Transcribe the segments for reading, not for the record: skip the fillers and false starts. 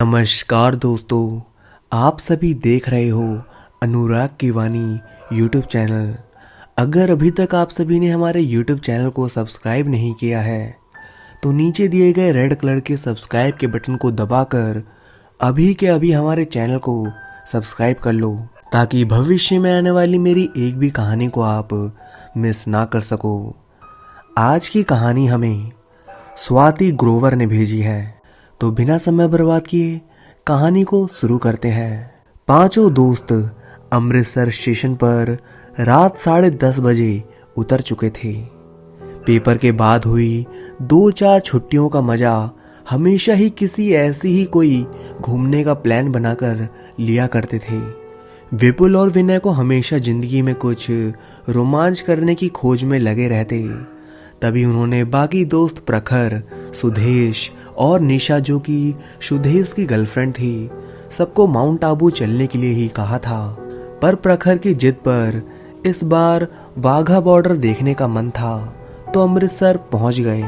नमस्कार दोस्तों, आप सभी देख रहे हो अनुराग की वाणी यूट्यूब चैनल। अगर अभी तक आप सभी ने हमारे यूट्यूब चैनल को सब्सक्राइब नहीं किया है तो नीचे दिए गए रेड कलर के सब्सक्राइब के बटन को दबाकर अभी के अभी हमारे चैनल को सब्सक्राइब कर लो, ताकि भविष्य में आने वाली मेरी एक भी कहानी को आप मिस ना कर सको। आज की कहानी हमें स्वाति ग्रोवर ने भेजी है, तो बिना समय बर्बाद किए कहानी को शुरू करते हैं। पांचों दोस्त अमृतसर स्टेशन पर रात 10:30 बजे उतर चुके थे। पेपर के बाद हुई 2-4 छुट्टियों का मजा हमेशा ही किसी ऐसी ही कोई घूमने का प्लान बनाकर लिया करते थे। विपुल और विनय को हमेशा जिंदगी में कुछ रोमांच करने की खोज में लगे रहते। तभी उन्होंने बाकी दोस्त प्रखर, सुदेश और निशा, जो कि सुदेश की गर्लफ्रेंड थी, सबको माउंट आबू चलने के लिए ही कहा था। पर प्रखर की जिद पर इस बार वाघा बॉर्डर देखने का मन था तो अमृतसर पहुंच गए।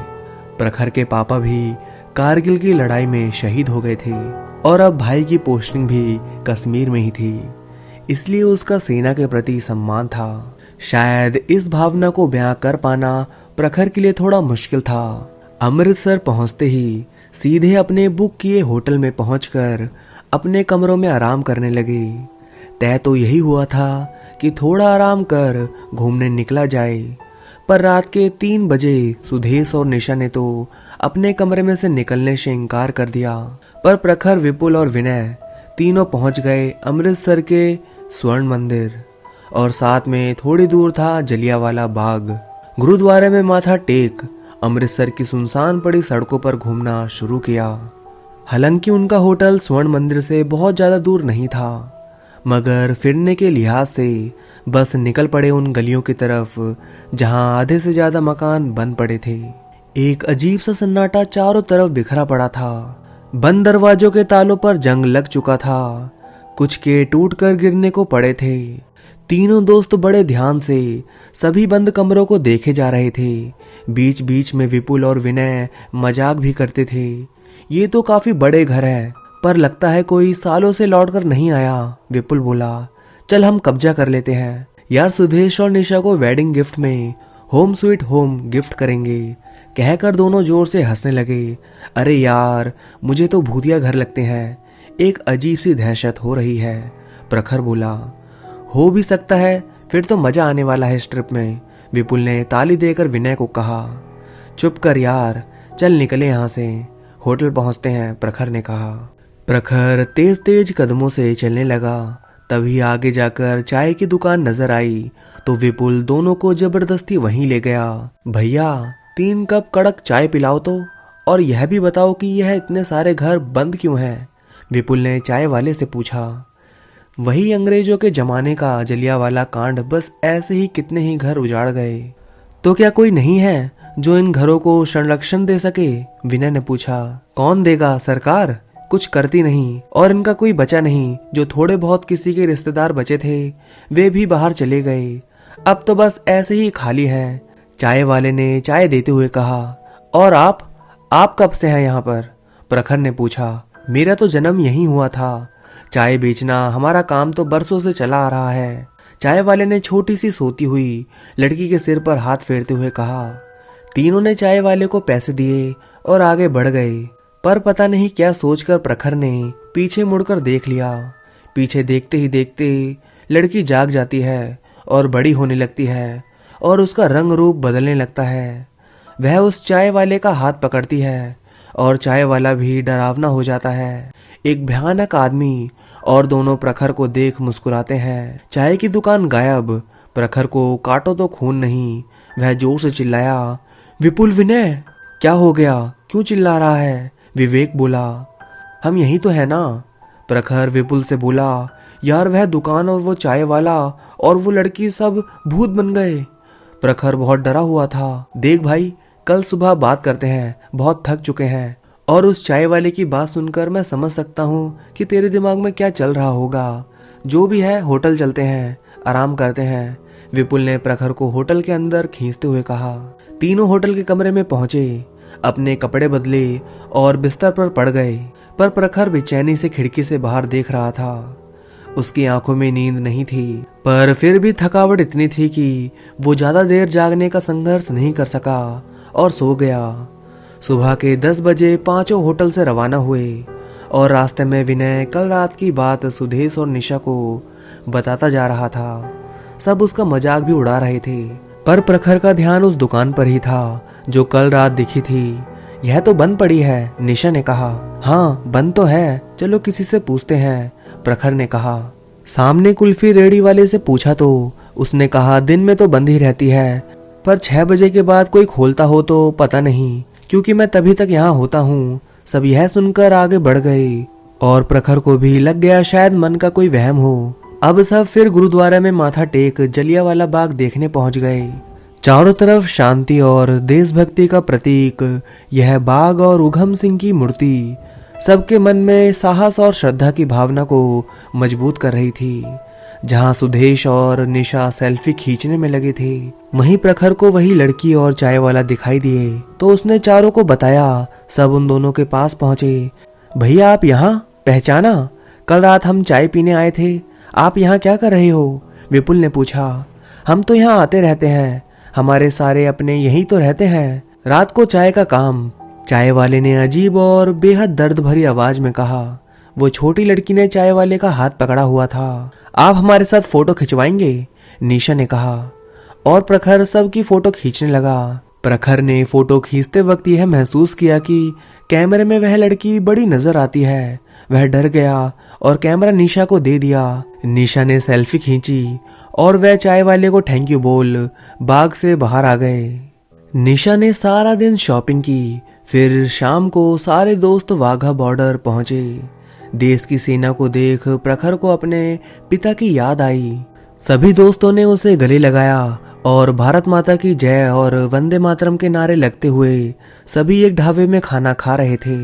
प्रखर के पापा भी कारगिल की लड़ाई में शहीद हो गए थे और अब भाई की पोस्टिंग भी कश्मीर में ही थी, इसलिए उसका सेना के प्रति सम्मान था। शायद इस भावना को बयां कर पाना प्रखर के लिए थोड़ा मुश्किल था। अमृतसर पहुंचते ही सीधे अपने बुक किए होटल में पहुंचकर अपने कमरों में आराम करने लगे। तय तो यही हुआ था कि थोड़ा आराम कर घूमने निकला जाए, पर रात के 3 बजे सुदेश और निशा ने तो अपने कमरे में से निकलने से इनकार कर दिया। पर प्रखर, विपुल और विनय तीनों पहुंच गए अमृतसर के स्वर्ण मंदिर, और साथ में थोड़ी दूर था जलियांवाला बाग। गुरुद्वारे में माथा टेक अमृतसर की सुनसान पड़ी सड़कों पर घूमना शुरू किया। हालांकि उनका होटल स्वर्ण मंदिर से बहुत ज्यादा दूर नहीं था, मगर फिरने के लिहाज से बस निकल पड़े उन गलियों की तरफ जहां आधे से ज्यादा मकान बंद पड़े थे। एक अजीब सा सन्नाटा चारों तरफ बिखरा पड़ा था। बंद दरवाजों के तालों पर जंग लग चुका था, कुछ के टूटकर गिरने को पड़े थे। तीनों दोस्त बड़े ध्यान से सभी बंद कमरों को देखे जा रहे थे। बीच बीच में विपुल और विनय मजाक भी करते थे। ये तो काफी बड़े घर है, पर लगता है कोई सालों से लौटकर नहीं आया। विपुल बोला, चल हम कब्जा कर लेते हैं यार। सुदेश और निशा को वेडिंग गिफ्ट में होम स्वीट होम गिफ्ट करेंगे, कहकर दोनों जोर से हंसने लगे। अरे यार, मुझे तो भूतिया घर लगते हैं, एक अजीब सी दहशत हो रही है। प्रखर बोला, हो भी सकता है, फिर तो मजा आने वाला है इस ट्रिप में। विपुल ने ताली देकर विनय को कहा, चुप कर यार, चल निकले यहाँ से, होटल पहुंचते हैं, प्रखर ने कहा। प्रखर तेज तेज कदमों से चलने लगा। तभी आगे जाकर चाय की दुकान नजर आई तो विपुल दोनों को जबरदस्ती वहीं ले गया। भैया 3 कप कड़क चाय पिलाओ तो, और यह भी बताओ कि यह इतने सारे घर बंद क्यों हैं? विपुल ने चाय वाले से पूछा। वही अंग्रेजों के जमाने का जलियांवाला कांड, बस ऐसे ही कितने ही घर उजाड़ गए। तो क्या कोई नहीं है जो इन घरों को संरक्षण दे सके? विनय ने पूछा। कौन देगा, सरकार कुछ करती नहीं, और इनका कोई बचा नहीं। जो थोड़े बहुत किसी के रिश्तेदार बचे थे वे भी बाहर चले गए, अब तो बस ऐसे ही खाली है। चाय वाले ने चाय देते हुए कहा। और आप कब से हैं यहाँ पर? प्रखर ने पूछा। मेरा तो जन्म यहीं हुआ था, चाय बेचना हमारा काम तो बरसों से चला आ रहा है। चाय वाले ने छोटी सी सोती हुई लड़की के सिर पर हाथ फेरते हुए कहा। तीनों ने चाय वाले को पैसे दिए और आगे बढ़ गए, पर पता नहीं क्या सोचकर प्रखर ने पीछे मुड़कर देख लिया। पीछे देखते ही देखते लड़की जाग जाती है और बड़ी होने लगती है, और उसका रंग रूप बदलने लगता है। वह उस चाय वाले का हाथ पकड़ती है और चाय वाला भी डरावना हो जाता है। एक भयानक आदमी और दोनों प्रखर को देख मुस्कुराते हैं। चाय की दुकान गायब। प्रखर को काटो तो खून नहीं। वह जोर से चिल्लाया, विपुल, विनय, क्या हो गया, क्यों चिल्ला रहा है? विवेक बोला, हम यही तो है ना। प्रखर विपुल से बोला, यार वह दुकान और वो चाय वाला और वो लड़की सब भूत बन गए। प्रखर बहुत डरा हुआ था। देख भाई, कल सुबह बात करते हैं, बहुत थक चुके हैं। और उस चाय वाले की बात सुनकर मैं समझ सकता हूँ कि तेरे दिमाग में क्या चल रहा होगा। जो भी है, होटल चलते हैं, आराम करते हैं। विपुल ने प्रखर को होटल के अंदर खींचते हुए कहा। तीनों होटल के कमरे में पहुंचे, अपने कपड़े बदले और बिस्तर पर पड़ गए। पर प्रखर बेचैनी से खिड़की से बाहर देख रहा था। उसकी आंखों में नींद नहीं थी, पर फिर भी थकावट इतनी थी कि वो ज्यादा देर जागने का संघर्ष नहीं कर सका और सो गया। सुबह के 10 बजे पांचों होटल से रवाना हुए और रास्ते में विनय कल रात की बात सुदेश और निशा को बताता जा रहा था। सब उसका मजाक भी उड़ा रहे थे, पर प्रखर का ध्यान उस दुकान पर ही था जो कल रात दिखी थी। यह तो बंद पड़ी है, निशा ने कहा। हाँ बंद तो है, चलो किसी से पूछते हैं, प्रखर ने कहा। सामने कुल्फी रेडी वाले से पूछा तो उसने कहा दिन में तो बंद ही रहती है, पर 6 बजे के बाद कोई खोलता हो तो पता नहीं, क्योंकि मैं तभी तक यहाँ होता हूँ। सब यह सुनकर आगे बढ़ गए और प्रखर को भी लग गया शायद मन का कोई वहम हो। अब सब फिर गुरुद्वारा में माथा टेक जलियांवाला बाग देखने पहुंच गए। चारों तरफ शांति और देशभक्ति का प्रतीक यह बाग और उधम सिंह की मूर्ति सबके मन में साहस और श्रद्धा की भावना को मजबूत कर रही थी। जहां सुदेश और निशा सेल्फी खींचने में लगे थे, वहीं प्रखर को वही लड़की और चाय वाला दिखाई दिए तो उसने चारों को बताया। सब उन दोनों के पास पहुंचे। भैया आप यहाँ पहचाना? कल रात हम चाय पीने आए थे, आप यहाँ क्या कर रहे हो? विपुल ने पूछा। हम तो यहाँ आते रहते हैं, हमारे सारे अपने यहीं तो रहते हैं, रात को चाय का काम, चाय वाले ने अजीब और बेहद दर्द भरी आवाज में कहा। वो छोटी लड़की ने चाय वाले का हाथ पकड़ा हुआ था। आप हमारे साथ फोटो खिंचवाएंगे? निशा ने कहा और प्रखर सबकी फोटो खींचने लगा। प्रखर ने फोटो खींचते वक्त यह महसूस किया कि कैमरे में वह लड़की बड़ी नजर आती है। वह डर गया और कैमरा निशा को दे दिया। निशा ने सेल्फी खींची और वह चाय वाले को थैंक यू बोल बाग से बाहर आ गए। निशा ने सारा दिन शॉपिंग की, फिर शाम को सारे दोस्त वाघा बॉर्डर पहुंचे। देश की सेना को देख प्रखर को अपने पिता की याद आई। सभी दोस्तों ने उसे गले लगाया और भारत माता की जय और वंदे मातरम के नारे लगते हुए सभी एक ढाबे में खाना खा रहे थे।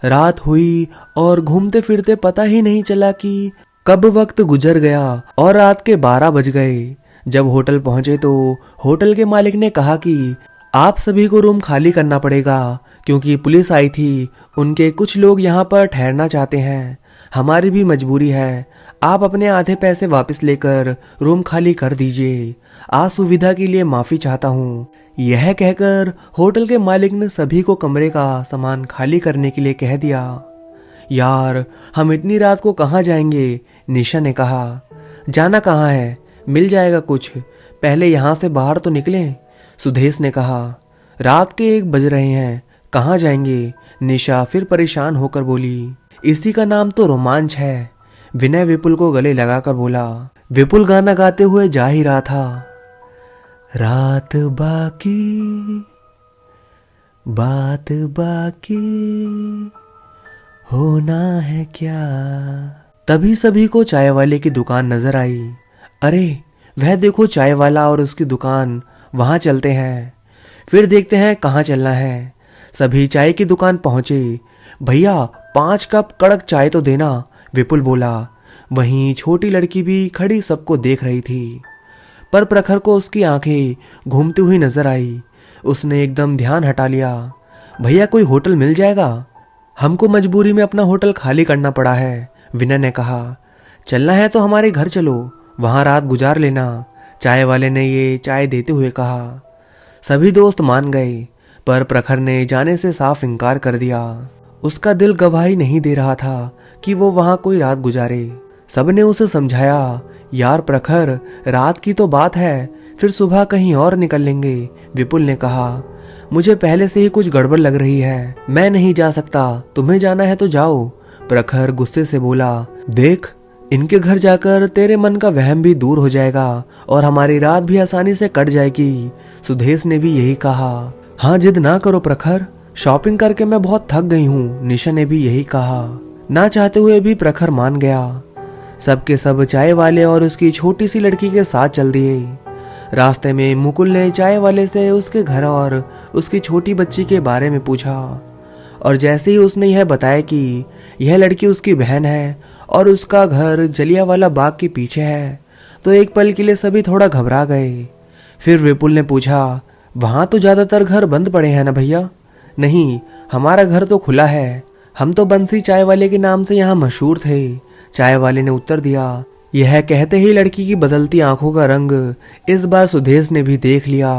रात हुई और घूमते फिरते पता ही नहीं चला कि कब वक्त गुजर गया और रात के 12 बज गए। जब होटल पहुंचे तो होटल के मालिक ने कहा कि आप सभी को रूम खाली करना पड़ेगा, क्योंकि पुलिस आई थी, उनके कुछ लोग यहाँ पर ठहरना चाहते हैं। हमारी भी मजबूरी है, आप अपने आधे पैसे वापस लेकर रूम खाली कर दीजिए। असुविधा के लिए माफी चाहता हूँ। यह कहकर होटल के मालिक ने सभी को कमरे का सामान खाली करने के लिए कह दिया। यार हम इतनी रात को कहाँ जाएंगे? निशा ने कहा। जाना कहाँ है, मिल जाएगा कुछ, पहले यहाँ से बाहर तो निकलें। सुदेश ने कहा। रात के 1 बज रहे हैं, कहाँ जाएंगे? निशा फिर परेशान होकर बोली। इसी का नाम तो रोमांच है। विनय विपुल को गले लगाकर बोला। विपुल गाना गाते हुए जा ही रहा था। रात बाकी बात बाकी होना है क्या। तभी सभी को चाय वाले की दुकान नजर आई। अरे वह देखो चाय वाला और उसकी दुकान, वहां चलते हैं, फिर देखते हैं कहाँ चलना है। सभी चाय की दुकान पहुंचे। भैया 5 कप कड़क चाय तो देना, विपुल बोला। वहीं छोटी लड़की भी खड़ी सबको देख रही थी, पर प्रखर को उसकी आंखें घूमती हुई नजर आई। उसने एकदम ध्यान हटा लिया। भैया कोई होटल मिल जाएगा? हमको मजबूरी में अपना होटल खाली करना पड़ा है, विनय ने कहा। चलना है तो हमारे घर चलो, वहां रात गुजार लेना, चाय वाले ने ये चाय देते हुए कहा। सभी दोस्त मान गए, पर प्रखर ने जाने से साफ इनकार कर दिया। उसका दिल गवाही नहीं दे रहा था कि वो वहां कोई रात गुजारे। सबने उसे समझाया, यार प्रखर रात की तो बात है, फिर सुबह कहीं और निकल लेंगे। विपुल ने कहा। मुझे पहले से ही कुछ गड़बड़ लग रही है, मैं नहीं जा सकता, तुम्हें जाना है तो जाओ। प्रखर गुस्से से बोला। देख इनके घर जाकर तेरे मन का वहम भी दूर हो जाएगा और हमारी रात भी आसानी से कट जाएगी। सुदेश ने भी यही कहा। हाँ जिद ना करो प्रखर, शॉपिंग करके मैं बहुत थक गई हूँ, निशा ने भी यही कहा। ना चाहते हुए भी प्रखर मान गया। सबके सब चाय वाले और उसकी छोटी सी लड़की के साथ चल दिए। रास्ते में मुकुल ने चाय वाले से उसके घर और उसकी छोटी बच्ची के बारे में पूछा, और जैसे ही उसने यह बताया कि यह लड़की उसकी बहन है और उसका घर जलियांवाला बाग के पीछे है, तो एक पल के लिए सभी थोड़ा घबरा गए। फिर विपुल ने पूछा, वहां तो ज्यादातर घर बंद पड़े हैं ना भैया? नहीं, हमारा घर तो खुला है, हम तो बंसी चाय वाले के नाम से यहाँ मशहूर थे। चाय वाले ने उत्तर दिया। यह कहते ही लड़की की बदलती आंखों का रंग इस बार सुदेश ने भी देख लिया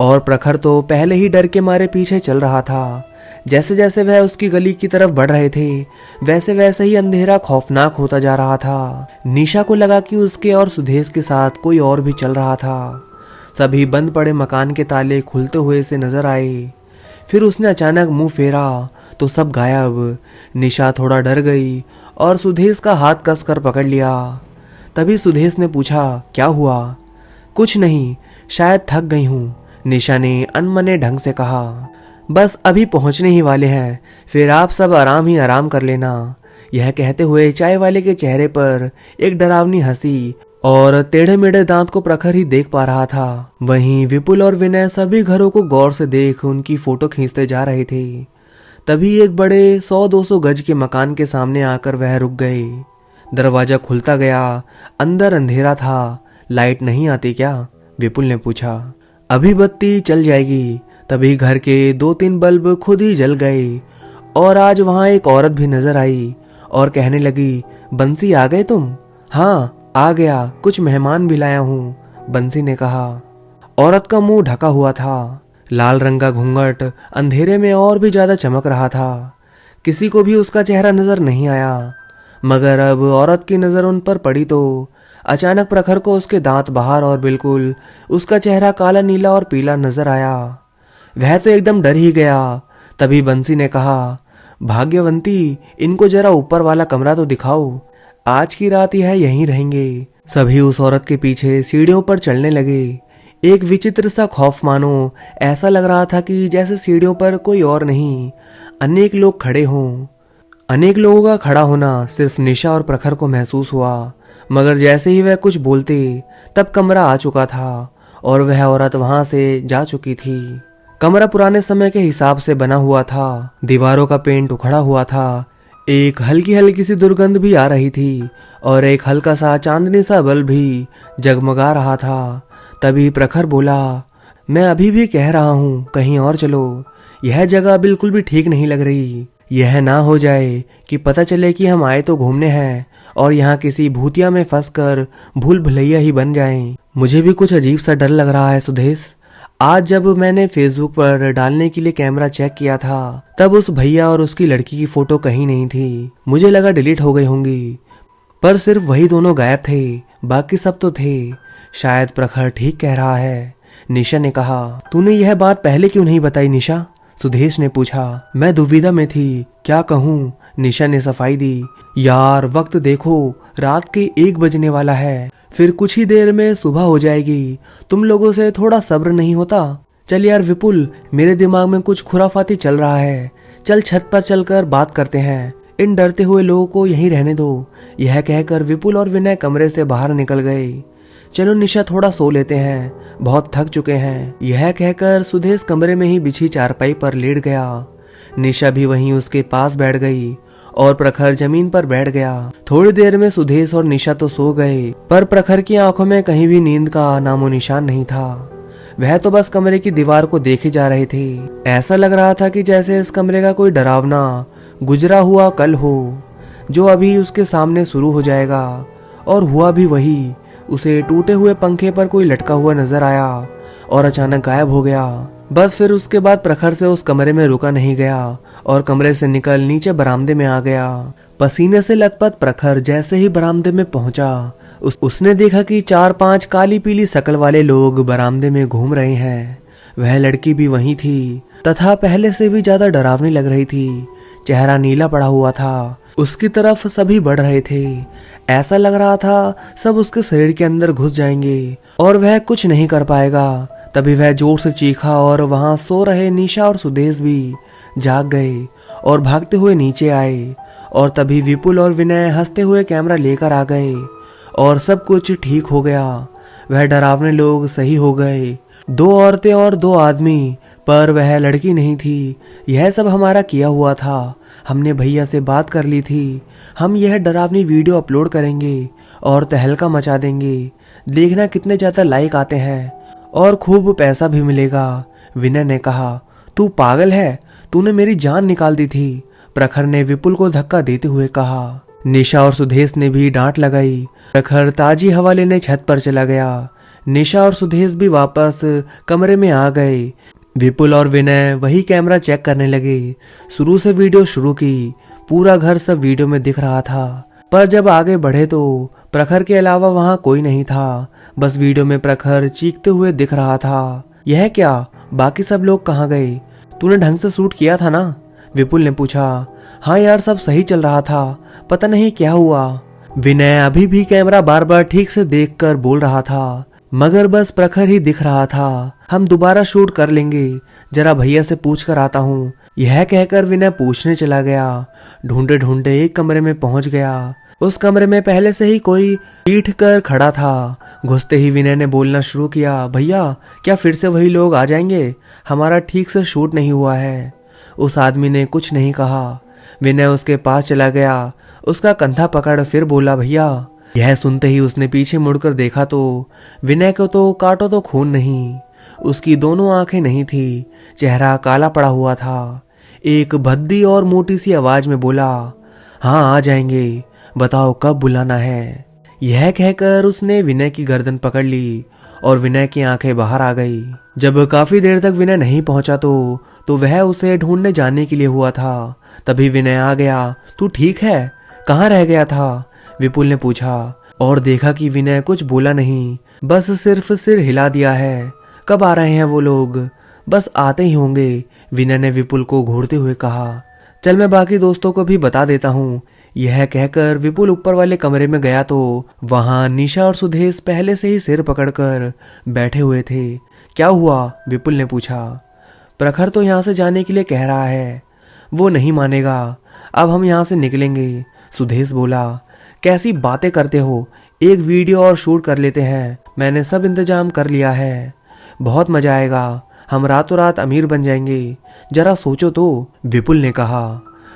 और प्रखर तो पहले ही डर के मारे पीछे चल रहा था। जैसे जैसे वह उसकी गली की तरफ बढ़ रहे थे वैसे वैसे ही अंधेरा खौफनाक होता जा रहा था। निशा को लगा कि उसके और सुदेश के साथ कोई और भी चल रहा था। सभी बंद पड़े मकान के ताले खुलते हुए से नजर आए। फिर उसने अचानक मुंह फेरा तो सब गायब। निशा थोड़ा डर गई और सुदेश का हाथ कसकर पकड़ लिया। तभी सुदेश ने पूछा, क्या हुआ? कुछ नहीं, शायद थक गई हूँ, निशा ने अनमने ढंग से कहा। बस अभी पहुंचने ही वाले हैं, फिर आप सब आराम ही आराम कर लेना। यह कहते हुए चाय वाले के चेहरे पर एक डरावनी हंसी और टेढ़े मेढ़े दांत को प्रखर ही देख पा रहा था। वहीं विपुल और विनय सभी घरों को गौर से देख उनकी फोटो खींचते जा रहे थे। तभी एक बड़े 100-200 गज के मकान के सामने आकर वह रुक गए। दरवाजा खुलता गया। अंदर अंधेरा था। लाइट नहीं आती क्या? विपुल ने पूछा। अभी बत्ती चल जाएगी। तभी घर के 2-3 बल्ब खुद ही जल गए और आज वहां एक औरत भी नजर आई और कहने लगी, बंसी आ गए तुम? हाँ आ गया, कुछ मेहमान भी लाया हूँ, बंसी ने कहा। औरत का मुंह ढका हुआ था। लाल रंग का घूंघट अंधेरे में और भी ज्यादा चमक रहा था। किसी को भी उसका चेहरा नजर नहीं आया। मगर अब औरत की नजर उन पर पड़ी तो अचानक प्रखर को उसके दांत बाहर और बिल्कुल उसका चेहरा काला नीला और पीला नजर आया। वह तो एकदम डर ही गया। तभी बंसी ने कहा, भाग्यवंती, इनको जरा ऊपर वाला कमरा तो दिखाओ, आज की रात यह यहीं रहेंगे। सभी उस औरत के पीछे सीढ़ियों पर चलने लगे। एक विचित्र सा खौफ मानो ऐसा लग रहा था कि जैसे सीढ़ियों पर कोई और नहीं, अनेक लोग खड़े हों। अनेक लोगों का खड़ा होना सिर्फ निशा और प्रखर को महसूस हुआ। मगर जैसे ही वह कुछ बोलते तब कमरा आ चुका था और वह औरत वहां से जा चुकी थी। कमरा पुराने समय के हिसाब से बना हुआ था। दीवारों का पेंट उखड़ा हुआ था। एक हल्की हल्की सी दुर्गंध भी आ रही थी और एक हल्का सा चांदनी सा बल्ब भी जगमगा रहा था। तभी प्रखर बोला, मैं अभी भी कह रहा हूँ कहीं और चलो, यह जगह बिल्कुल भी ठीक नहीं लग रही। यह ना हो जाए कि पता चले कि हम आए तो घूमने हैं और यहाँ किसी भूतिया में फंसकर भूल भुलैया ही बन जाएं। मुझे भी कुछ अजीब सा डर लग रहा है सुदेश। आज जब मैंने फेसबुक पर डालने के लिए कैमरा चेक किया था तब उस भैया और उसकी लड़की की फोटो कहीं नहीं थी। मुझे लगा डिलीट हो गई होंगी, पर सिर्फ वही दोनों गायब थे, बाकी सब तो थे। शायद प्रखर ठीक कह रहा है, निशा ने कहा। तूने यह बात पहले क्यों नहीं बताई निशा? सुदेश ने पूछा। मैं दुविधा में थी, क्या कहूँ, निशा ने सफाई दी। यार वक्त देखो, रात के 1 बजने वाला है, फिर कुछ ही देर में सुबह हो जाएगी। तुम लोगों से थोड़ा सब्र नहीं होता? चल यार विपुल, मेरे दिमाग में कुछ खुराफाती चल रहा है, चल छत पर चलकर बात करते हैं। इन डरते हुए लोगों को यहीं रहने दो। यह कहकर विपुल और विनय कमरे से बाहर निकल गए। चलो निशा, थोड़ा सो लेते हैं, बहुत थक चुके हैं। यह कहकर सुदेश कमरे में ही बिछी चारपाई पर लेट गया। निशा भी वहीं उसके पास बैठ गई और प्रखर जमीन पर बैठ गया। थोड़ी देर में सुदेश और निशा तो सो गए, पर प्रखर की आंखों में कहीं भी नींद का नामो निशान नहीं था। वह तो बस कमरे की दीवार को देखे जा रहे थे। ऐसा लग रहा था कि जैसे इस कमरे का कोई डरावना गुजरा हुआ कल हो, जो अभी उसके सामने शुरू हो जाएगा। और हुआ भी वही। उसे टूटे हुए पंखे पर कोई लटका हुआ नजर आया और अचानक गायब हो गया। बस फिर उसके बाद प्रखर से उस कमरे में रुका नहीं गया और कमरे से निकल नीचे बरामदे में आ गया। पसीने से लथपथ प्रखर जैसे ही बरामदे में पहुंचा, उसने देखा कि 4-5 काली पीली शकल वाले लोग बरामदे में घूम रहे हैं। वह लड़की भी वहीं थी तथा पहले से भी ज्यादा डरावनी लग रही थी। चेहरा नीला पड़ा हुआ था। उसकी तरफ सभी बढ़ रहे थे। ऐसा लग रहा था सब उसके शरीर के अंदर घुस जाएंगे और वह कुछ नहीं कर पाएगा। तभी वह जोर से चीखा और वहां सो रहे निशा और सुदेश भी जाग गए और भागते हुए नीचे आए। और तभी विपुल और विनय हंसते हुए कैमरा लेकर आ गए और सब कुछ ठीक हो गया। वह डरावने लोग सही हो गए, 2 औरतें और 2 आदमी, पर वह लड़की नहीं थी। यह सब हमारा किया हुआ था। हमने भैया से बात कर ली थी, हम यह डरावनी वीडियो अपलोड करेंगे और तहलका मचा देंगे। देखना कितने ज्यादा लाइक आते हैं और खूब पैसा भी मिलेगा। विनय ने कहा, तू पागल है, तूने मेरी जान निकाल दी थी, प्रखर ने विपुल को धक्का देते हुए कहा। निशा और सुदेश ने भी डांट लगाई। प्रखर ताजी हवा लेने छत पर चला गया। निशा और सुदेश भी वापस कमरे में आ गए। विपुल और विनय वही कैमरा चेक करने लगे। शुरू से वीडियो शुरू की। पूरा घर सब वीडियो में दिख रहा था, पर जब आगे बढ़े तो प्रखर के अलावा वहां कोई नहीं था। बस वीडियो में प्रखर चीखते हुए दिख रहा था। यह क्या, बाकी सब लोग कहाँ गए? तूने ढंग से शूट किया था ना? विपुल ने पूछा। हाँ यार, सब सही चल रहा था, पता नहीं क्या हुआ। विनय अभी भी कैमरा बार बार ठीक से देखकर बोल रहा था, मगर बस प्रखर ही दिख रहा था। हम दोबारा शूट कर लेंगे, जरा भैया से पूछ कर आता हूँ। यह कहकर विनय पूछने चला गया। ढूंढे ढूंढे एक कमरे में पहुंच गया। उस कमरे में पहले से ही कोई पीठ कर खड़ा था। घुसते ही विनय ने बोलना शुरू किया, भैया क्या फिर से वही लोग आ जाएंगे? हमारा ठीक से शूट नहीं हुआ है। उस आदमी ने कुछ नहीं कहा। विनय उसके पास चला गया, उसका कंधा पकड़ फिर बोला, भैया। यह सुनते ही उसने पीछे मुड़कर देखा तो विनय को तो काटो तो खून नहीं, उसकी दोनों आंखें नहीं थी, चेहरा काला पड़ा हुआ था। एक भद्दी और मोटी सी आवाज में बोला, हाँ आ जाएंगे, बताओ कब बुलाना है। यह कहकर उसने विनय की गर्दन पकड़ ली और विनय की आंखें बाहर आ गई। जब काफी देर तक विनय नहीं पहुंचा तो वह उसे ढूंढने जाने के लिए हुआ था। तभी विनय आ गया। तू ठीक है? कहाँ रह गया था? विपुल ने पूछा और देखा कि विनय कुछ बोला नहीं, बस सिर्फ सिर हिला दिया है। कब आ रहे हैं वो लोग? बस आते ही होंगे, विनय ने विपुल को घूरते हुए कहा। चल मैं बाकी दोस्तों को भी बता देता हूँ। यह कहकर विपुल ऊपर वाले कमरे में गया तो वहां निशा और सुदेश पहले से ही सिर पकड़कर बैठे हुए थे। क्या हुआ? विपुल ने पूछा। प्रखर तो यहाँ से जाने के लिए कह रहा है, वो नहीं मानेगा। अब हम यहाँ से निकलेंगे, सुदेश बोला। कैसी बातें करते हो, एक वीडियो और शूट कर लेते हैं, मैंने सब इंतजाम कर लिया है, बहुत मजा आएगा, हम रातों रात अमीर बन जाएंगे, जरा सोचो तो, विपुल ने कहा।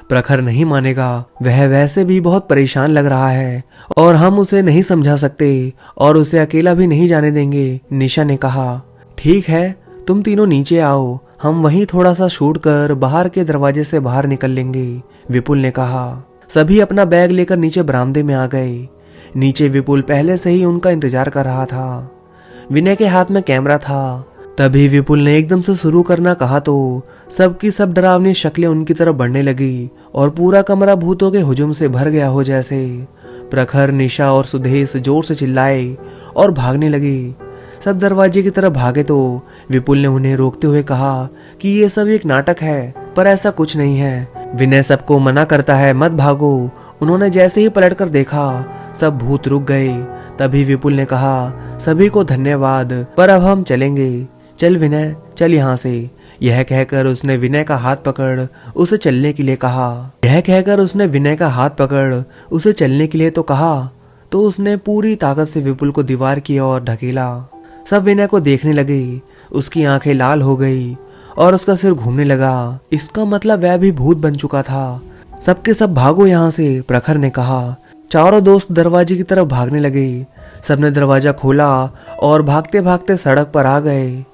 प्रखर नहीं मानेगा, वह वैसे भी बहुत परेशान लग रहा है और हम उसे नहीं समझा सकते और उसे अकेला भी नहीं जाने देंगे, निशा ने कहा। ठीक है, तुम तीनों नीचे आओ, हम वहीं थोड़ा सा शूट कर बाहर के दरवाजे से बाहर निकल लेंगे, विपुल ने कहा। सभी अपना बैग लेकर नीचे बरामदे में आ गए। नीचे विपुल पहले से ही उनका इंतजार कर रहा था। विनय के हाथ में कैमरा था। तभी विपुल ने एकदम से शुरू करना कहा तो सबकी सब डरावनी शक्लें उनकी तरफ बढ़ने लगी और पूरा कमरा भूतों के हुजूम से भर गया हो जैसे। प्रखर, निशा और सुदेश जोर से चिल्लाए और भागने लगे। सब दरवाजे की तरफ भागे तो विपुल ने उन्हें रोकते हुए कहा कि ये सब एक नाटक है, पर ऐसा कुछ नहीं है। विनय सबको मना करता है, मत भागो। उन्होंने जैसे ही पलटकर देखा, सब भूत रुक गए। तभी विपुल ने कहा, सभी को धन्यवाद, पर अब हम चलेंगे। चल विनय, चल यहाँ से। यह कहकर उसने विनय का हाथ पकड़ उसे चलने के लिए कहा। तो उसने पूरी ताकत से विपुल को दीवार की ओर ढकेला। सब विनय को देखने लगे। उसकी आंखें लाल हो गई और उसका सिर घूमने लगा। इसका मतलब वह भी भूत बन चुका था। सबके सब भागो यहाँ से, प्रखर ने कहा। चारों दोस्त दरवाजे की तरफ भागने लगे। सबने दरवाजा खोला और भागते भागते सड़क पर आ गए।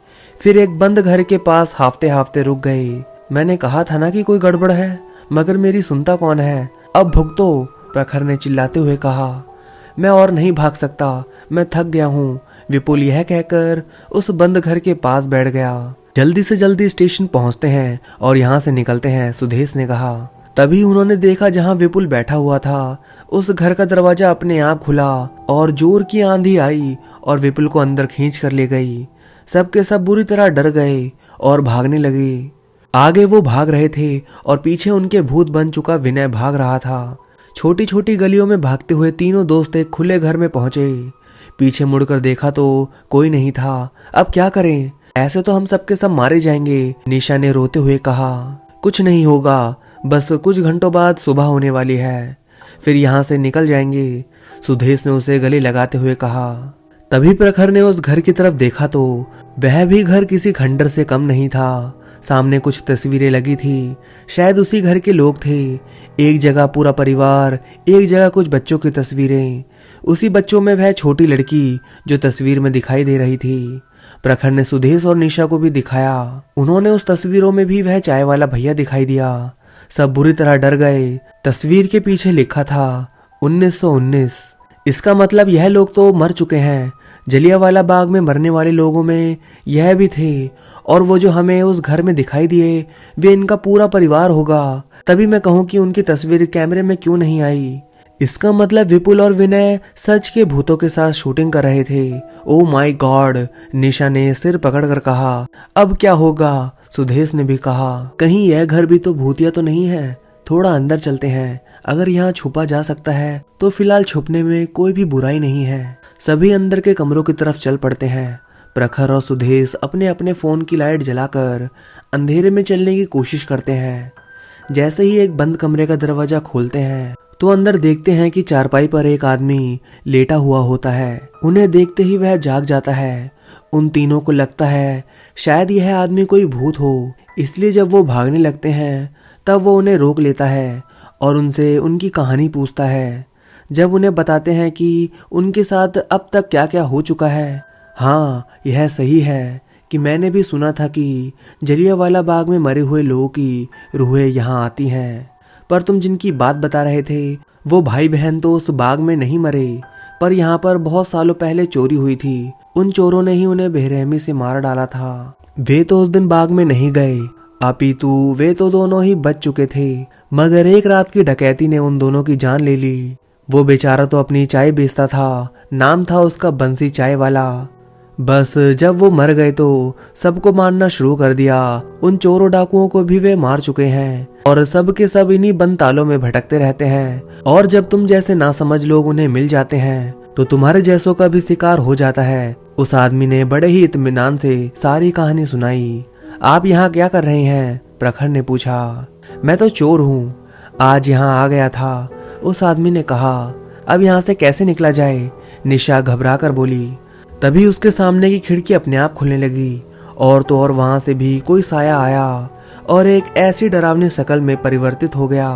फिर एक बंद घर के पास हाफते हाफते रुक गए। मैंने कहा था ना कि कोई गड़बड़ है, मगर मेरी सुनता कौन है? अब भुगतो, प्रखर ने चिल्लाते हुए कहा। मैं और नहीं भाग सकता, मैं थक गया हूँ, विपुल यह कहकर उस बंद घर के पास बैठ गया। जल्दी से जल्दी स्टेशन पहुंचते हैं और यहाँ से निकलते हैं, सुदेश ने कहा। तभी उन्होंने देखा जहाँ विपुल बैठा हुआ था, उस घर का दरवाजा अपने आप खुला और जोर की आंधी आई और विपुल को अंदर खींच कर ले गई। सबके सब बुरी तरह डर गए और भागने लगे। आगे वो भाग रहे थे और पीछे उनके भूत बन चुका विनय भाग रहा था। छोटी छोटी गलियों में भागते हुए तीनों दोस्त एक खुले घर में पहुंचे। पीछे मुड़कर देखा तो कोई नहीं था। अब क्या करें, ऐसे तो हम सबके सब मारे जाएंगे, निशा ने रोते हुए कहा। कुछ नहीं होगा, बस कुछ घंटों बाद सुबह होने वाली है, फिर यहाँ से निकल जाएंगे, सुदेश ने उसे गले लगाते हुए कहा। तभी प्रखर ने उस घर की तरफ देखा तो वह भी घर किसी खंडर से कम नहीं था। सामने कुछ तस्वीरें लगी थी, शायद उसी घर के लोग थे। एक जगह पूरा परिवार, एक जगह कुछ बच्चों की तस्वीरें। उसी बच्चों में वह छोटी लड़की जो तस्वीर में दिखाई दे रही थी। प्रखर ने सुदेश और निशा को भी दिखाया। उन्होंने उस तस्वीरों में भी वह चाय वाला भैया दिखाई दिया। सब बुरी तरह डर गए। तस्वीर के पीछे लिखा था 1919। इसका मतलब यह लोग तो मर चुके हैं। जलियांवाला बाग में मरने वाले लोगों में यह भी थे, और वो जो हमें उस घर में दिखाई दिए वे इनका पूरा परिवार होगा। तभी मैं कहूँ कि उनकी तस्वीर कैमरे में क्यों नहीं आई। इसका मतलब विपुल और विनय सच के भूतों के साथ शूटिंग कर रहे थे। ओ माय गॉड, निशा ने सिर पकड़कर कहा। अब क्या होगा? सुदेश ने भी कहा। कहीं यह घर भी तो भूतिया तो नहीं है? थोड़ा अंदर चलते हैं, अगर यहाँ छुपा जा सकता है तो फिलहाल छुपने में कोई भी बुराई नहीं है। सभी अंदर के कमरों की तरफ चल पड़ते हैं। प्रखर और सुदेश अपने अपने फोन की लाइट जलाकर अंधेरे में चलने की कोशिश करते हैं। जैसे ही एक बंद कमरे का दरवाजा खोलते हैं तो अंदर देखते हैं कि चारपाई पर एक आदमी लेटा हुआ होता है। उन्हें देखते ही वह जाग जाता है। उन तीनों को लगता है शायद यह आदमी कोई भूत हो, इसलिए जब वो भागने लगते हैं तब वो उन्हें रोक लेता है और उनसे उनकी कहानी पूछता है। जब उन्हें बताते हैं कि उनके साथ अब तक क्या क्या हो चुका है। हाँ, यह सही है कि मैंने भी सुना था कि जलियांवाला बाग में मरे हुए लोगों की रूहें यहाँ आती हैं, पर तुम जिनकी बात बता रहे थे वो भाई बहन तो उस बाग में नहीं मरे, पर यहाँ पर बहुत सालों पहले चोरी हुई थी। उन चोरों ने ही उन्हें बेरहमी से मार डाला था। वे तो उस दिन बाग में नहीं गए, अपितु वे तो दोनों ही बच चुके थे, मगर एक रात की डकैती ने उन दोनों की जान ले ली। वो बेचारा तो अपनी चाय बेचता था, नाम था उसका बंसी चाय वाला। बस जब वो मर गए तो सबको मारना शुरू कर दिया। उन चोरों डाकुओं को भी वे मार चुके हैं और सब के सब इन्हीं बंद तालों में भटकते रहते हैं। और जब तुम जैसे नासमझ लोग उन्हें मिल जाते हैं तो तुम्हारे जैसों का भी शिकार हो जाता है। उस आदमी ने बड़े ही इत्मीनान से सारी कहानी सुनाई। आप यहाँ क्या कर रहे हैं? प्रखर ने पूछा। मैं तो चोर हूँ, आज यहाँ आ गया था, उस आदमी ने कहा। अब यहाँ से कैसे निकला जाए? निशा घबरा कर बोली। तभी उसके सामने की खिड़की अपने आप खुलने लगी और तो और वहां से भी कोई साया आया और एक ऐसी डरावनी शक्ल में परिवर्तित हो गया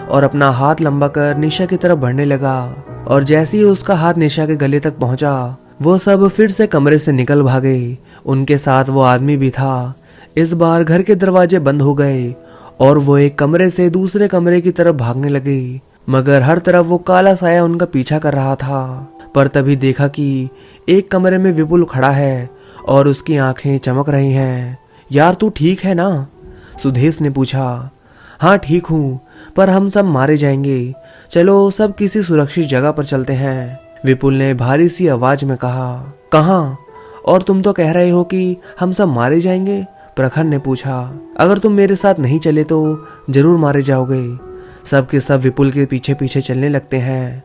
और अपना हाथ लंबा कर निशा की तरफ बढ़ने लगा। और जैसे ही उसका हाथ निशा के गले तक पहुंचा वो सब फिर से कमरे से निकल भागे। उनके साथ वो आदमी भी था। इस बार घर के दरवाजे बंद हो गए और वो एक कमरे से दूसरे कमरे की तरफ भागने लगे, मगर हर तरफ वो काला साया उनका पीछा कर रहा था। पर तभी देखा कि एक कमरे में विपुल खड़ा है और उसकी आंखें चमक रही हैं। यार तू ठीक है ना? सुदेश ने पूछा। हाँ ठीक हूँ, पर हम सब मारे जाएंगे, चलो सब किसी सुरक्षित जगह पर चलते हैं, विपुल ने भारी सी आवाज में कहा। कहाँ? और तुम तो कह रहे हो कि हम सब मारे जाएंगे, प्रखर ने पूछा। अगर तुम मेरे साथ नहीं चले तो जरूर मारे जाओगे। सब के सब विपुल के पीछे पीछे चलने लगते हैं।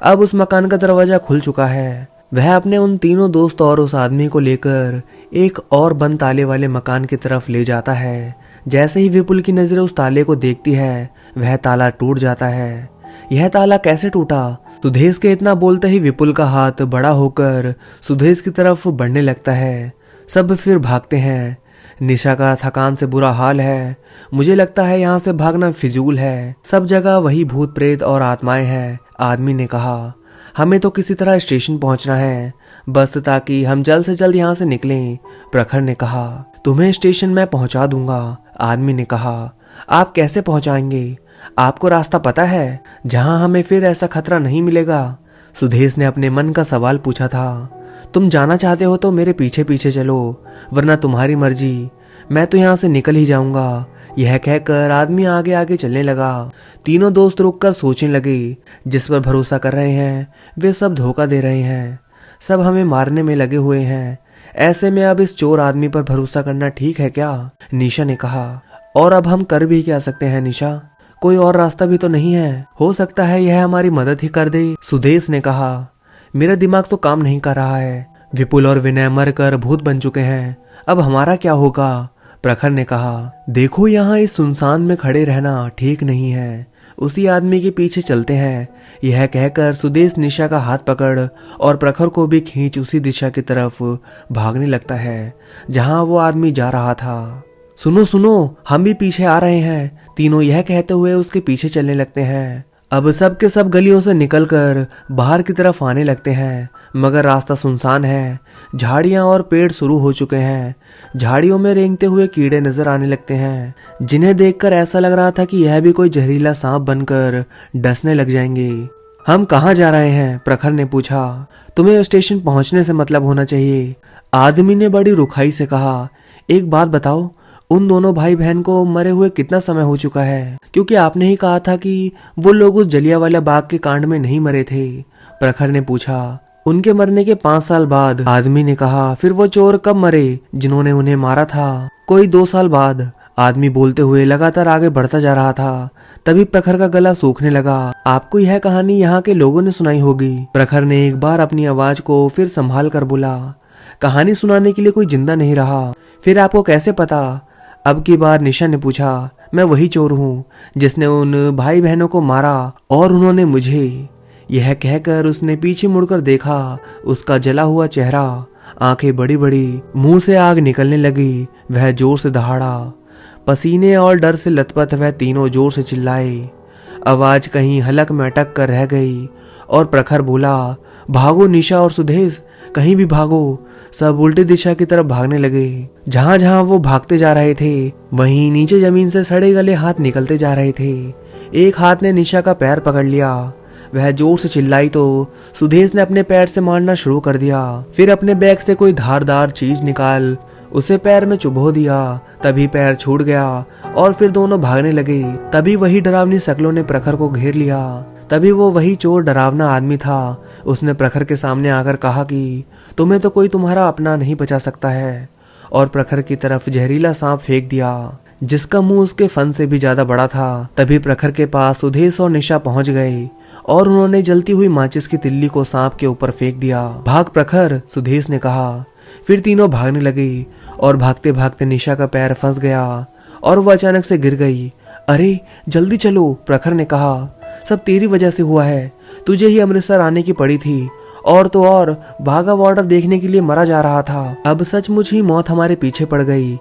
अब उस मकान का दरवाजा खुल चुका है। वह अपने उन तीनों दोस्त और उस आदमी को लेकर एक और बंद ताले वाले मकान की तरफ ले जाता है। जैसे ही विपुल की नजरें उस ताले को देखती है वह ताला टूट जाता है। यह ताला कैसे टूटा? सुदेश के इतना बोलते ही विपुल का हाथ बड़ा होकर सुदेश की तरफ बढ़ने लगता है। सब फिर भागते हैं। निशा का थकान से बुरा हाल है। मुझे लगता है यहाँ से भागना फिजूल है, सब जगह वही भूत प्रेत और आत्माएं हैं, आदमी ने कहा। हमें तो किसी तरह स्टेशन पहुंचना है, बस ताकि हम जल्द से जल्द यहाँ से निकलें, प्रखर ने कहा। तुम्हें स्टेशन मैं पहुंचा दूंगा, आदमी ने कहा। आप कैसे पहुंचाएंगे? आपको रास्ता पता है जहां हमें फिर ऐसा खतरा नहीं मिलेगा? सुदेश ने अपने मन का सवाल पूछा था। तुम जाना चाहते हो तो मेरे पीछे पीछे चलो, वरना तुम्हारी मर्जी, मैं तो यहाँ से निकल ही जाऊंगा। यह कहकर आदमी आगे आगे चलने लगा। तीनों दोस्त रुककर सोचने लगे, जिस पर भरोसा कर रहे हैं वे सब धोखा दे रहे हैं, सब हमें मारने में लगे हुए हैं। ऐसे में अब इस चोर आदमी पर भरोसा करना ठीक है क्या? निशा ने कहा। और अब हम कर भी क्या सकते हैं निशा? कोई और रास्ता भी तो नहीं है, हो सकता है यह हमारी मदद ही कर दे, सुदेश ने कहा। मेरा दिमाग तो काम नहीं कर रहा है। विपुल और विनय मर कर भूत बन चुके हैं, अब हमारा क्या होगा? प्रखर ने कहा। देखो यहाँ इस सुनसान में खड़े रहना ठीक नहीं है, उसी आदमी के पीछे चलते हैं। यह कहकर सुदेश निशा का हाथ पकड़ और प्रखर को भी खींच उसी दिशा की तरफ भागने लगता है जहां वो आदमी जा रहा था। सुनो सुनो, हम भी पीछे आ रहे हैं, तीनों यह कहते हुए उसके पीछे चलने लगते हैं। अब सब के सब गलियों से निकलकर बाहर की तरफ आने लगते हैं, मगर रास्ता सुनसान है। झाड़ियां और पेड़ शुरू हो चुके हैं। झाड़ियों में रेंगते हुए कीड़े नजर आने लगते हैं, जिन्हें देखकर ऐसा लग रहा था कि यह भी कोई जहरीला सांप बनकर डसने लग जाएंगे। हम कहाँ जा रहे हैं? प्रखर ने पूछा। तुम्हें स्टेशन पहुंचने से मतलब होना चाहिए, आदमी ने बड़ी रुखाई से कहा। एक बात बताओ, उन दोनों भाई बहन को मरे हुए कितना समय हो चुका है? क्योंकि आपने ही कहा था कि वो लोग उस जलियांवाला बाग के कांड में नहीं मरे थे, प्रखर ने पूछा। उनके मरने के 5 साल बाद, आदमी ने कहा। फिर वो चोर कब मरे जिन्होंने उन्हें मारा था? कोई 2 साल बाद, आदमी बोलते हुए लगातार आगे बढ़ता जा रहा था। तभी प्रखर का गला सूखने लगा। आपको यह कहानी यहाँ के लोगों ने सुनाई होगी, प्रखर ने एक बार अपनी आवाज को फिर संभाल कर बोला। कहानी सुनाने के लिए कोई जिंदा नहीं रहा। फिर आपको कैसे पता? अब की बार निशा ने पूछा। मैं वही चोर हूँ जिसने उन भाई बहनों को मारा और उन्होंने मुझे। यह कहकर उसने पीछे मुड़कर देखा। उसका जला हुआ चेहरा, आंखें बड़ी बड़ी, मुंह से आग निकलने लगी। वह जोर से दहाड़ा। पसीने और डर से लथपथ वह तीनों जोर से चिल्लाए। आवाज कहीं हलक में अटक कर रह गई और प्रखर बोला, भागो निशा और सुदेश, कहीं भी भागो। सब उल्टी दिशा की तरफ भागने लगे। जहां जहां वो भागते जा रहे थे, वहीं नीचे जमीन से सड़े गले हाथ निकलते जा रहे थे। एक हाथ ने निशा का पैर पकड़ लिया। वह जोर से चिल्लाई तो सुदेश ने अपने पैर से मारना शुरू कर दिया। फिर अपने बैग से कोई धारदार चीज निकाल उसे पैर में चुभो दिया। तभी पैर छूट गया और फिर दोनों भागने लगे। तभी वही डरावनी शक्लों ने प्रखर को घेर लिया। तभी वो वही चोर डरावना आदमी था। उसने प्रखर के सामने आकर कहा कि तुम्हें तो कोई तुम्हारा अपना नहीं बचा सकता है, और प्रखर की तरफ जहरीला सांप फेंक दिया, जिसका मुंह उसके फन से भी ज्यादा बड़ा था। तभी प्रखर के पास सुदेश और निशा पहुंच गए और उन्होंने जलती हुई माचिस की तिल्ली को सांप के ऊपर फेंक दिया। भाग प्रखर, सुदेश ने कहा। फिर तीनों भागने लगे और भागते भागते निशा का पैर फंस गया और वो अचानक से गिर गई। अरे जल्दी चलो, प्रखर ने कहा। सब तेरी वजह से हुआ है। तुझे ही अमृतसर आने की पड़ी थी, और तो और बाघा बॉर्डर देखने के लिए मरा जा रहा था। अब सचमुच ही मौत हमारे पीछे पड़ गई।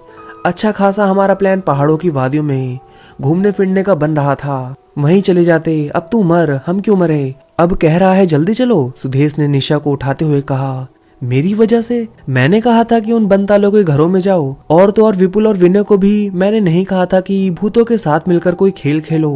अच्छा खासा हमारा प्लान पहाड़ों की वादियों में घूमने फिरने का बन रहा था, वहीं चले जाते। अब तू मर, हम क्यों मरे? अब कह रहा है जल्दी चलो, सुदेश ने निशा को उठाते हुए कहा। मेरी वजह से? मैंने कहा था कि उन बनतालों के घरों में जाओ, और तो और विपुल और विनय को भी मैंने नहीं कहा था कि भूतों के साथ मिलकर कोई खेल खेलो,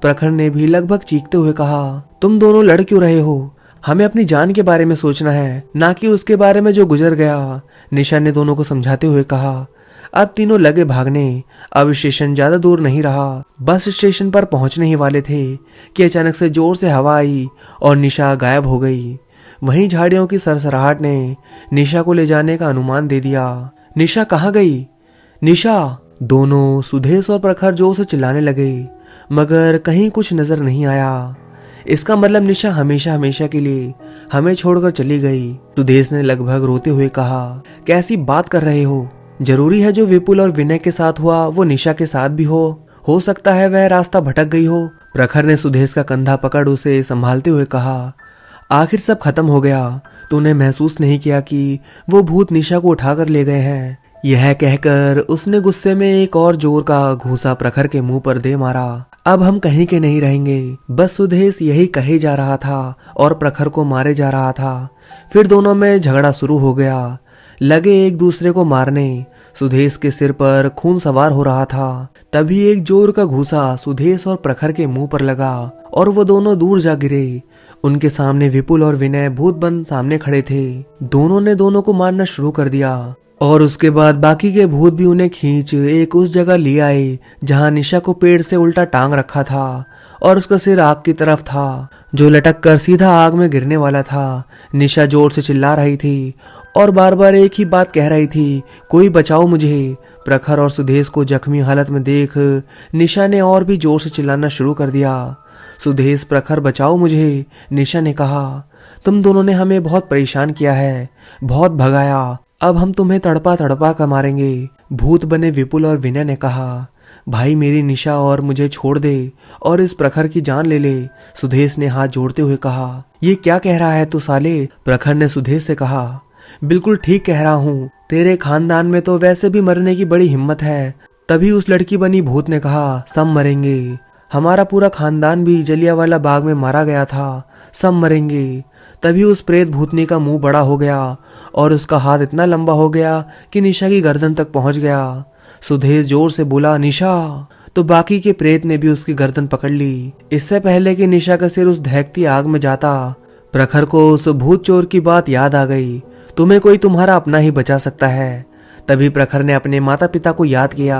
प्रखर ने भी लगभग चीखते हुए कहा। तुम दोनों लड़ क्यों रहे हो? हमें अपनी जान के बारे में सोचना है, ना कि उसके बारे में जो गुजर गया, निशा ने दोनों को समझाते हुए कहा। अब तीनों लगे भागने। अब स्टेशन ज्यादा दूर नहीं रहा। बस स्टेशन पर पहुंचने ही वाले थे कि अचानक से जोर से हवा आई और निशा गायब हो गई। वहीं झाड़ियों की सरसराहट ने निशा को ले जाने का अनुमान दे दिया। निशा कहाँ गई? निशा! दोनों सुदेश और प्रखर जोर से चिल्लाने लगे, मगर कहीं कुछ नजर नहीं आया। इसका मतलब निशा हमेशा हमेशा के लिए हमें छोड़कर चली गई, सुदेश ने लगभग रोते हुए कहा। कैसी बात कर रहे हो? जरूरी है जो विपुल और विनय के साथ हुआ वो निशा के साथ भी हो सकता है वह रास्ता भटक गई हो। प्रखर ने सुदेश का कंधा पकड़ उसे संभालते हुए कहा। आखिर सब खत्म हो गया। तूने महसूस नहीं किया कि वो भूत निशा को उठाकर ले गए हैं? यह कहकर उसने गुस्से में एक और जोर का घूंसा प्रखर के मुंह पर दे मारा। अब हम कहीं के नहीं रहेंगे। बस सुदेश यही कहे जा रहा था और प्रखर को मारे जा रहा था। फिर दोनों में झगड़ा शुरू हो गया। लगे एक दूसरे को मारने। सुदेश के सिर पर खून सवार हो रहा था। तभी एक जोर का घूंसा सुदेश और प्रखर के मुंह पर लगा और वो दोनों दूर जा गिरे। उनके सामने विपुल और विनय भूत बन सामने खड़े थे। दोनों ने दोनों को मारना शुरू कर दिया और उसके बाद बाकी के भूत भी उन्हें खींच एक उस जगह ले आए जहां निशा को पेड़ से उल्टा टांग रखा था और उसका सिर आग की तरफ था, जो लटक कर सीधा आग में गिरने वाला था। निशा जोर से चिल्ला रही थी और बार बार एक ही बात कह रही थी, कोई बचाओ मुझे। प्रखर और सुदेश को जख्मी हालत में देख निशा ने और भी जोर से चिल्लाना शुरू कर दिया। सुदेश, प्रखर बचाओ मुझे, निशा ने कहा। तुम दोनों ने हमें बहुत परेशान किया है, बहुत भगाया। अब हम तुम्हें तड़पा तड़पा कर मारेंगे, भूत बने विपुल और विनय ने कहा। भाई मेरी निशा और मुझे छोड़ दे और इस प्रखर की जान ले ले, सुदेश ने हाथ जोड़ते हुए कहा। ये क्या कह रहा है तू साले? प्रखर ने सुदेश से कहा। बिल्कुल ठीक कह रहा हूँ, तेरे खानदान में तो वैसे भी मरने की बड़ी हिम्मत है। तभी उस लड़की बनी भूत ने कहा, सब मरेंगे। हमारा पूरा खानदान भी जलियांवाला बाग में मारा गया था, सब मरेंगे। तभी उस प्रेत भूतनी का मुंह बड़ा हो गया और उसका हाथ इतना लंबा हो गया कि निशा की गर्दन तक पहुंच गया। सुदेश जोर से बोला, निशा। तो बाकी के प्रेत ने भी उसकी गर्दन पकड़ ली। इससे पहले कि निशा का सिर उस दहकती आग में जाता, प्रखर को उस भूत चोर की बात याद आ गई। तुम्हें कोई तुम्हारा अपना ही बचा सकता है। तभी प्रखर ने अपने माता पिता को याद किया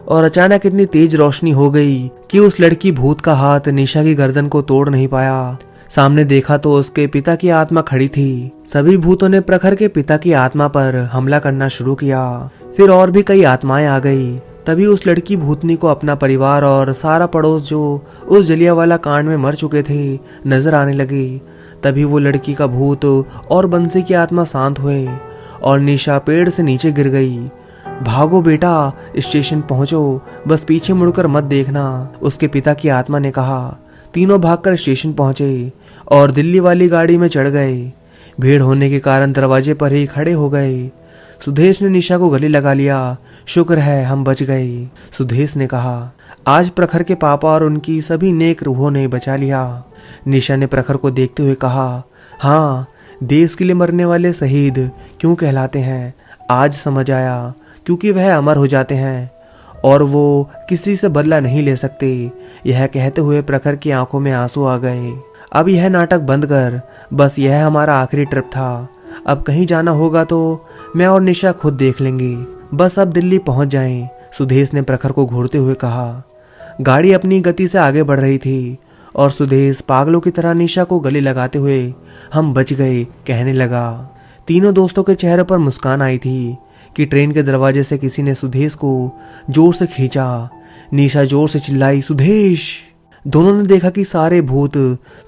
और अचानक इतनी तेज रोशनी हो गई कि उस लड़की भूत का हाथ निशा की गर्दन को तोड़ नहीं पाया। सामने देखा तो उसके पिता की आत्मा खड़ी थी। सभी भूतों ने प्रखर के पिता की आत्मा पर हमला करना शुरू किया। फिर और भी कई आत्माएं आ गई। तभी उस लड़की भूतनी को अपना परिवार और सारा पड़ोस जो उस जलियांवाला कांड में मर चुके थे नजर आने लगे। तभी वो लड़की का भूत और बंसी की आत्मा शांत हुए और निशा पेड़ से नीचे गिर गई। भागो बेटा, स्टेशन पहुंचो, बस पीछे मुड़कर मत देखना, उसके पिता की आत्मा ने कहा। तीनों भागकर स्टेशन पहुंचे और दिल्ली वाली गाड़ी में चढ़ गए। भीड़ होने के कारण दरवाजे पर ही खड़े हो गए। सुदेश ने निशा को गले लगा लिया। शुक्र है हम बच गए, सुदेश ने कहा। आज प्रखर के पापा और उनकी सभी नेक रूहों ने बचा लिया। निशा ने प्रखर को देखते हुए कहा, हाँ, देश के लिए मरने वाले शहीद क्यों कहलाते हैं, आज समझ आया, क्योंकि वह अमर हो जाते हैं और वो किसी से बदला नहीं ले सकते। यह कहते हुए प्रखर की आंखों में आंसू आ गए। अब यह नाटक बंद कर, बस यह हमारा आखिरी ट्रिप था। अब कहीं जाना होगा तो मैं और निशा खुद देख लेंगे, बस अब दिल्ली पहुंच जाएं, सुदेश ने प्रखर को घूरते हुए कहा। गाड़ी अपनी गति से आगे बढ़ रही थी और सुदेश पागलों की तरह निशा को गले लगाते हुए हम बच गए कहने लगा। तीनों दोस्तों के चेहरे पर मुस्कान आई थी कि ट्रेन के दरवाजे से किसी ने सुदेश को जोर से खींचा। निशा जोर से चिल्लाई, सुदेश। दोनों ने देखा कि सारे भूत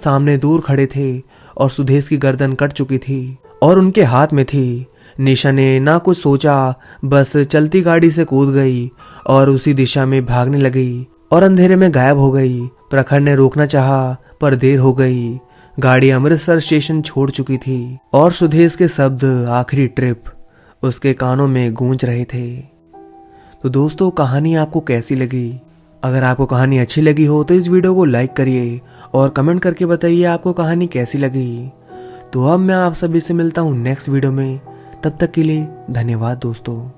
सामने दूर खड़े थे और सुदेश की गर्दन कट चुकी थी और उनके हाथ में थी। निशा ने ना कुछ सोचा, बस चलती गाड़ी से कूद गई और उसी दिशा में भागने लगी और अंधेरे में गायब हो गई। प्रखर ने रोकना चाहा पर देर हो गई। गाड़ी अमृतसर स्टेशन छोड़ चुकी थी और सुदेश के शब्द आखिरी ट्रिप उसके कानों में गूंज रहे थे। तो दोस्तों, कहानी आपको कैसी लगी? अगर आपको कहानी अच्छी लगी हो तो इस वीडियो को लाइक करिए और कमेंट करके बताइए आपको कहानी कैसी लगी। तो अब मैं आप सभी से मिलता हूँ नेक्स्ट वीडियो में। तब तक के लिए धन्यवाद दोस्तों।